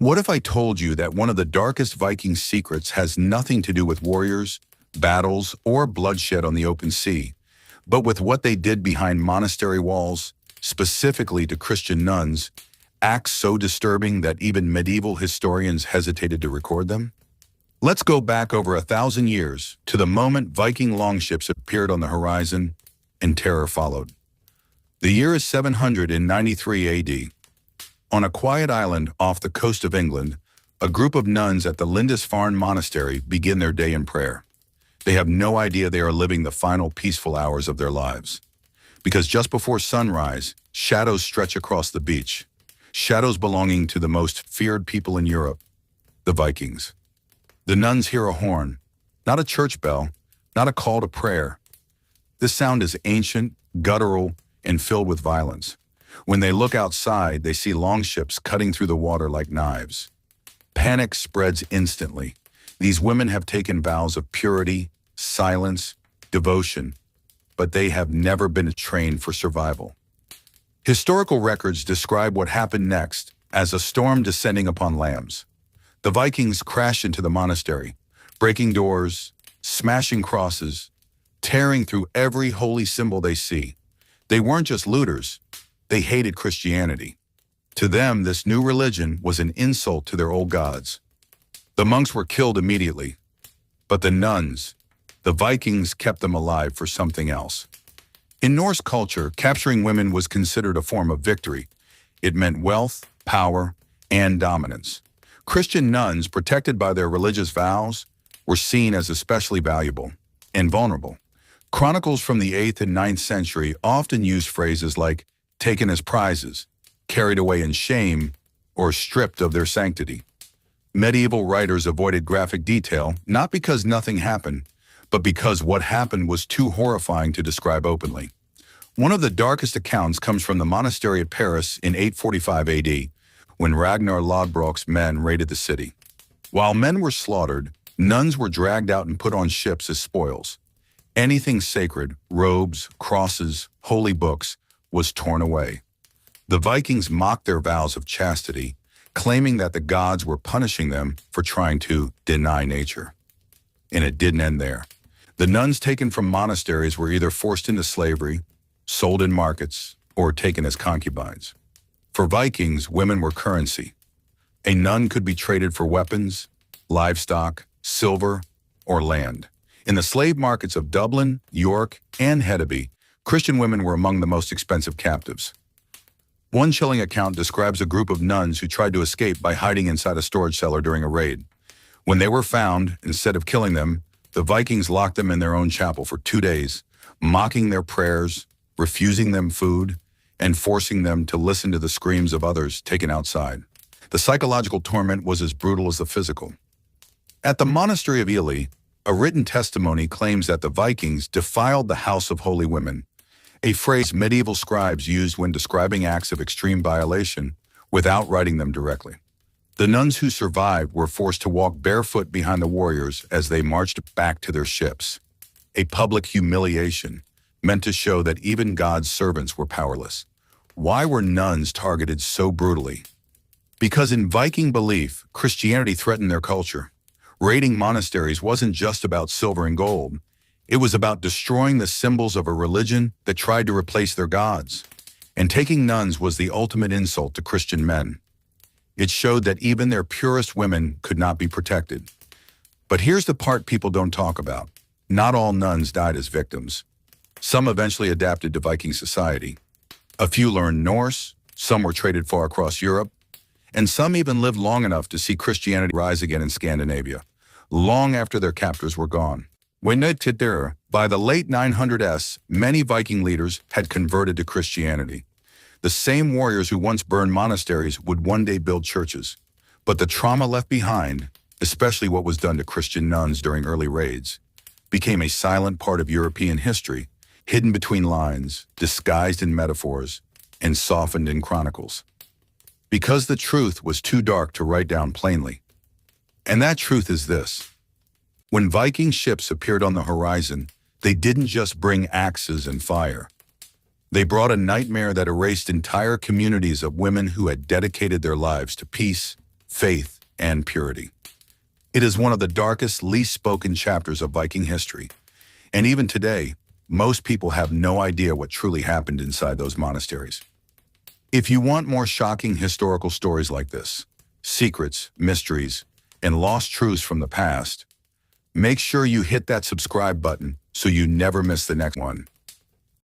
What if I told you that one of the darkest Viking secrets has nothing to do with warriors, battles, or bloodshed on the open sea, but with what they did behind monastery walls, specifically to Christian nuns, acts so disturbing that even medieval historians hesitated to record them? Let's go back over 1,000 years to the moment Viking longships appeared on the horizon and terror followed. The year is 793 AD. On a quiet island off the coast of England, a group of nuns at the Lindisfarne Monastery begin their day in prayer. They have no idea they are living the final peaceful hours of their lives. Because just before sunrise, shadows stretch across the beach. Shadows belonging to the most feared people in Europe, the Vikings. The nuns hear a horn, not a church bell, not a call to prayer. This sound is ancient, guttural, and filled with violence. When they look outside, they see longships cutting through the water like knives. Panic spreads instantly. These women have taken vows of purity, silence, devotion, but they have never been trained for survival. Historical records describe what happened next as a storm descending upon lambs. The Vikings crash into the monastery, breaking doors, smashing crosses, tearing through every holy symbol they see. They weren't just looters. They hated Christianity. To them, this new religion was an insult to their old gods. The monks were killed immediately, but the nuns, the Vikings, kept them alive for something else. In Norse culture, capturing women was considered a form of victory. It meant wealth, power, and dominance. Christian nuns, protected by their religious vows, were seen as especially valuable and vulnerable. Chronicles from the 8th and 9th century often used phrases like taken as prizes, carried away in shame, or stripped of their sanctity. Medieval writers avoided graphic detail, not because nothing happened, but because what happened was too horrifying to describe openly. One of the darkest accounts comes from the monastery at Paris in 845 AD, when Ragnar Lodbrok's men raided the city. While men were slaughtered, nuns were dragged out and put on ships as spoils. Anything sacred, robes, crosses, holy books, was torn away. The Vikings mocked their vows of chastity, claiming that the gods were punishing them for trying to deny nature. And it didn't end there. The nuns taken from monasteries were either forced into slavery, sold in markets, or taken as concubines. For Vikings, women were currency. A nun could be traded for weapons, livestock, silver, or land. In the slave markets of Dublin, York, and Hedeby, Christian women were among the most expensive captives. One chilling account describes a group of nuns who tried to escape by hiding inside a storage cellar during a raid. When they were found, instead of killing them, the Vikings locked them in their own chapel for 2 days, mocking their prayers, refusing them food, and forcing them to listen to the screams of others taken outside. The psychological torment was as brutal as the physical. At the monastery of Ely, a written testimony claims that the Vikings defiled the house of holy women, a phrase medieval scribes used when describing acts of extreme violation without writing them directly. The nuns who survived were forced to walk barefoot behind the warriors as they marched back to their ships, a public humiliation meant to show that even God's servants were powerless. Why were nuns targeted so brutally? Because in Viking belief, Christianity threatened their culture. Raiding monasteries wasn't just about silver and gold. It was about destroying the symbols of a religion that tried to replace their gods. And taking nuns was the ultimate insult to Christian men. It showed that even their purest women could not be protected. But here's the part people don't talk about. Not all nuns died as victims. Some eventually adapted to Viking society. A few learned Norse, some were traded far across Europe, and some even lived long enough to see Christianity rise again in Scandinavia, long after their captors were gone. By the late 900s, many Viking leaders had converted to Christianity. The same warriors who once burned monasteries would one day build churches. But the trauma left behind, especially what was done to Christian nuns during early raids, became a silent part of European history, hidden between lines, disguised in metaphors, and softened in chronicles. Because the truth was too dark to write down plainly. And that truth is this. When Viking ships appeared on the horizon, they didn't just bring axes and fire. They brought a nightmare that erased entire communities of women who had dedicated their lives to peace, faith, and purity. It is one of the darkest, least spoken chapters of Viking history, and even today, most people have no idea what truly happened inside those monasteries. If you want more shocking historical stories like this, secrets, mysteries, and lost truths from the past, make sure you hit that subscribe button so you never miss the next one.